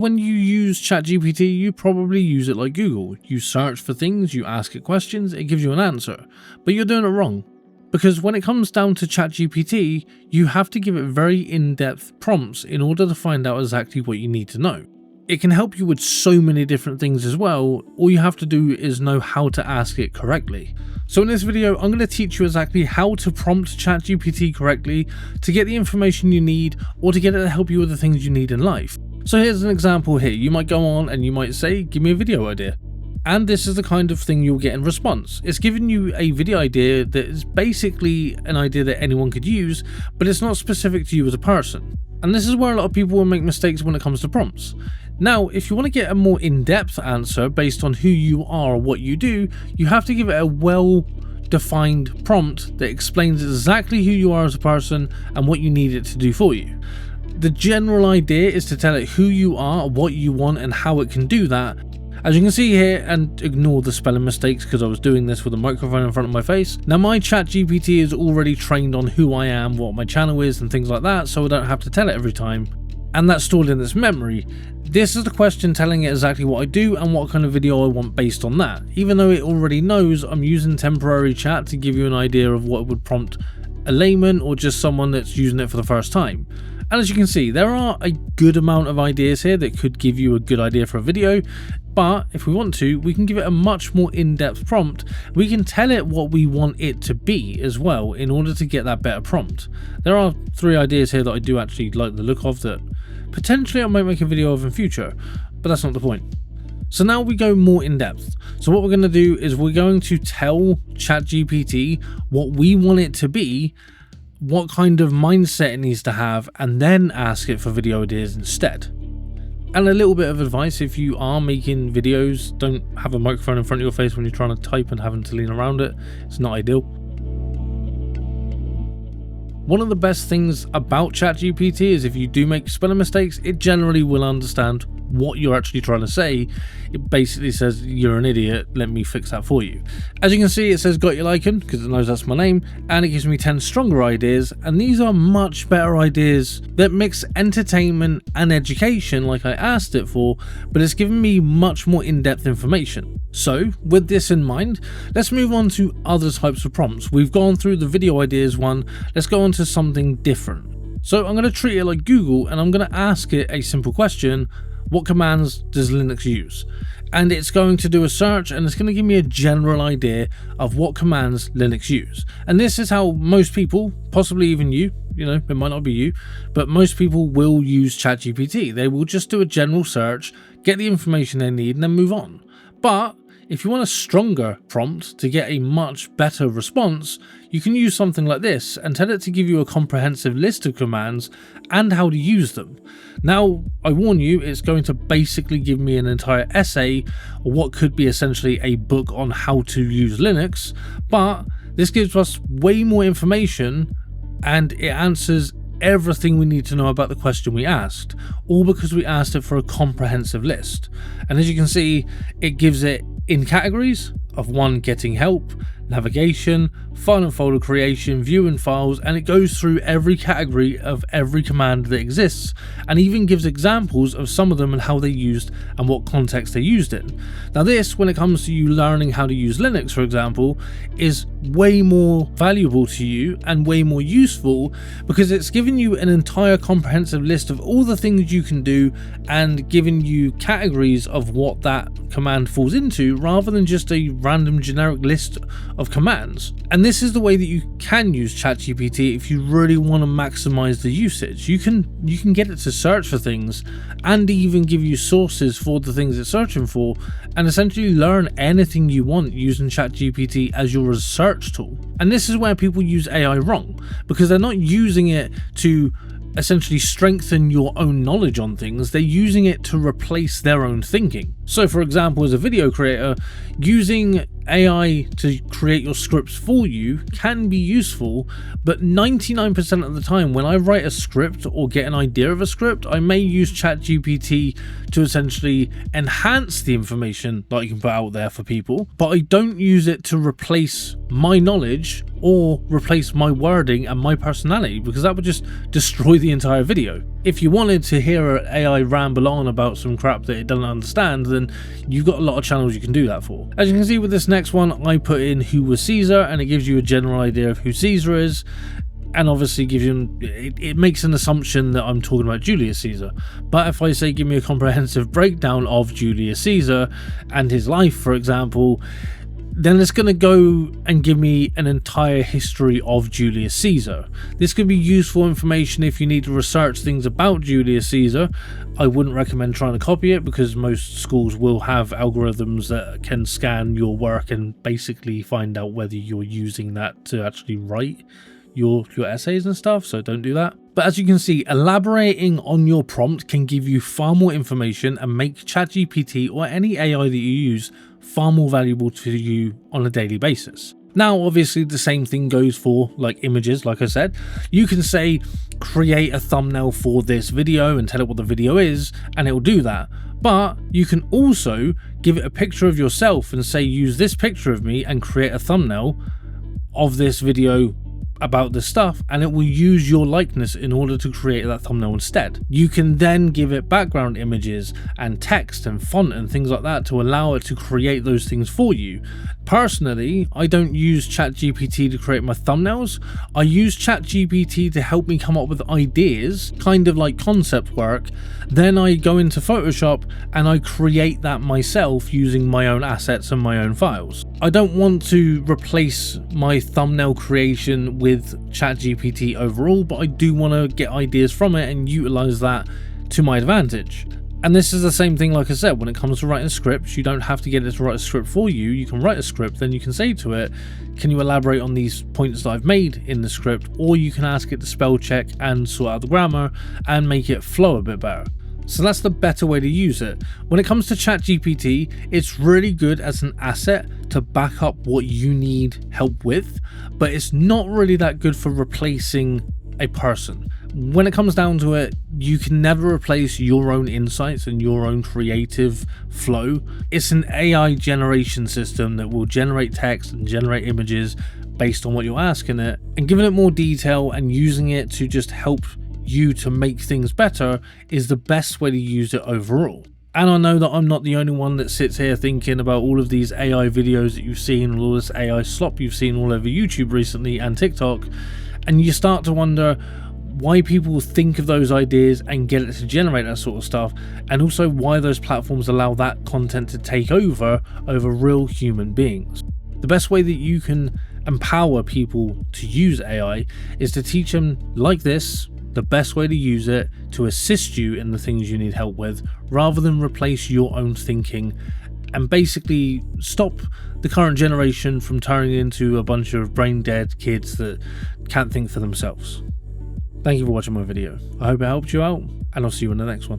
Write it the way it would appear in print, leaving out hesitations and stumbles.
When you use ChatGPT, you probably use it like Google. You search for things, you ask it questions, it gives you an answer. But you're doing it wrong. Because when it comes down to ChatGPT, you have to give it very in-depth prompts in order to find out exactly what you need to know. It can help you with so many different things as well. All you have to do is know how to ask it correctly. So in this video, I'm going to teach you exactly how to prompt ChatGPT correctly to get the information you need or to get it to help you with the things you need in life. So here's an example here. You might go on and you might say, give me a video idea. And this is the kind of thing you'll get in response. It's giving you a video idea that is basically an idea that anyone could use, but it's not specific to you as a person. And this is where a lot of people will make mistakes when it comes to prompts. Now, if you want to get a more in-depth answer based on who you are or what you do, you have to give it a well-defined prompt that explains exactly who you are as a person and what you need it to do for you. The general idea is to tell it who you are, what you want, and how it can do that. As you can see here, and ignore the spelling mistakes because I was doing this with a microphone in front of my face. Now my ChatGPT is already trained on who I am, what my channel is and things like that, so I don't have to tell it every time. And that's stored in its memory. This is the question telling it exactly what I do and what kind of video I want based on that. Even though it already knows I'm using temporary chat to give you an idea of what would prompt a layman or just someone that's using it for the first time. And as you can see, there are a good amount of ideas here that could give you a good idea for a video, but if we want to, we can give it a much more in-depth prompt. We can tell it what we want it to be as well in order to get that better prompt. There are 3 ideas here that I do actually like the look of that potentially I might make a video of in future, but that's not the point. So now we go more in depth. So what we're going to do is we're going to tell ChatGPT what we want it to be, what kind of mindset it needs to have, and then ask it for video ideas instead. And a little bit of advice: if you are making videos, don't have a microphone in front of your face when you're trying to type and having to lean around it. It's not ideal. One of the best things about ChatGPT is if you do make spelling mistakes, it generally will understand what you're actually trying to say. It basically says, you're an idiot, let me fix that for you. As you can see, it says got your Lycan because it knows that's my name, and it gives me 10 stronger ideas, and these are much better ideas that mix entertainment and education like I asked it for, but it's given me much more in-depth information. So with this in mind, let's move on to other types of prompts. We've gone through the video ideas one, let's go on to something different. So I'm going to treat it like Google, and I'm going to ask it a simple question: what commands does Linux use? And it's going to do a search, and it's going to give me a general idea of what commands Linux use. And this is how most people, possibly even you know, it might not be you, but most people will use ChatGPT. They will just do a general search, get the information they need, and then move on. But if you want a stronger prompt to get a much better response, you can use something like this and tell it to give you a comprehensive list of commands and how to use them. Now, I warn you, it's going to basically give me an entire essay, or what could be essentially a book on how to use Linux, but this gives us way more information and it answers everything we need to know about the question we asked, all because we asked it for a comprehensive list. And as you can see, it gives it in categories of 1, getting help, navigation, file and folder creation, viewing files, and it goes through every category of every command that exists, and even gives examples of some of them and how they're used and what context they're used in. Now this, when it comes to you learning how to use Linux, for example, is way more valuable to you and way more useful because it's giving you an entire comprehensive list of all the things you can do and giving you categories of what that command falls into, rather than just a random generic list of commands. And this is the way that you can use ChatGPT if you really want to maximize the usage. You can get it to search for things and even give you sources for the things it's searching for, and essentially learn anything you want using ChatGPT as your research tool. And this is where people use AI wrong, because they're not using it to essentially strengthen your own knowledge on things, they're using it to replace their own thinking. So for example, as a video creator, using AI to create your scripts for you can be useful, but 99% of the time when I write a script or get an idea of a script, I may use ChatGPT to essentially enhance the information that I can put out there for people, but I don't use it to replace my knowledge or replace my wording and my personality, because that would just destroy the entire video. If you wanted to hear an AI ramble on about some crap that it doesn't understand, then you've got a lot of channels you can do that for. As you can see with this next one, I put in who was Caesar, and it gives you a general idea of who Caesar is, and obviously gives you, it makes an assumption that I'm talking about Julius Caesar. But if I say give me a comprehensive breakdown of Julius Caesar and his life, for example, then it's going to go and give me an entire history of Julius Caesar. This could be useful information if you need to research things about Julius Caesar. I wouldn't recommend trying to copy it, because most schools will have algorithms that can scan your work and basically find out whether you're using that to actually write your essays and stuff, so don't do that. But as you can see, elaborating on your prompt can give you far more information and make ChatGPT or any AI that you use far more valuable to you on a daily basis. Now, obviously, the same thing goes for like images. Like I said, you can say create a thumbnail for this video and tell it what the video is, and it will do that. But you can also give it a picture of yourself and say use this picture of me and create a thumbnail of this video about this stuff, and it will use your likeness in order to create that thumbnail instead. You can then give it background images and text and font and things like that to allow it to create those things for you. Personally, I don't use ChatGPT to create my thumbnails. I use ChatGPT to help me come up with ideas, kind of like concept work. Then I go into Photoshop and I create that myself using my own assets and my own files. I don't want to replace my thumbnail creation with ChatGPT overall, but I do want to get ideas from it and utilize that to my advantage. And this is the same thing, like I said, when it comes to writing scripts, you don't have to get it to write a script for you. You can write a script, then you can say to it, can you elaborate on these points that I've made in the script? Or you can ask it to spell check and sort out the grammar and make it flow a bit better. So that's the better way to use it. When it comes to ChatGPT, it's really good as an asset to back up what you need help with, but it's not really that good for replacing a person. When it comes down to it, you can never replace your own insights and your own creative flow. It's an AI generation system that will generate text and generate images based on what you're asking it, and giving it more detail and using it to just help you to make things better is the best way to use it overall. And I know that I'm not the only one that sits here thinking about all of these AI videos that you've seen, all this AI slop you've seen all over YouTube recently and TikTok, and you start to wonder why people think of those ideas and get it to generate that sort of stuff, and also why those platforms allow that content to take over real human beings. The best way that you can empower people to use AI is to teach them like this, the best way to use it to assist you in the things you need help with, rather than replace your own thinking and basically stop the current generation from turning into a bunch of brain dead kids that can't think for themselves. Thank you for watching my video. I hope it helped you out, and I'll see you in the next one.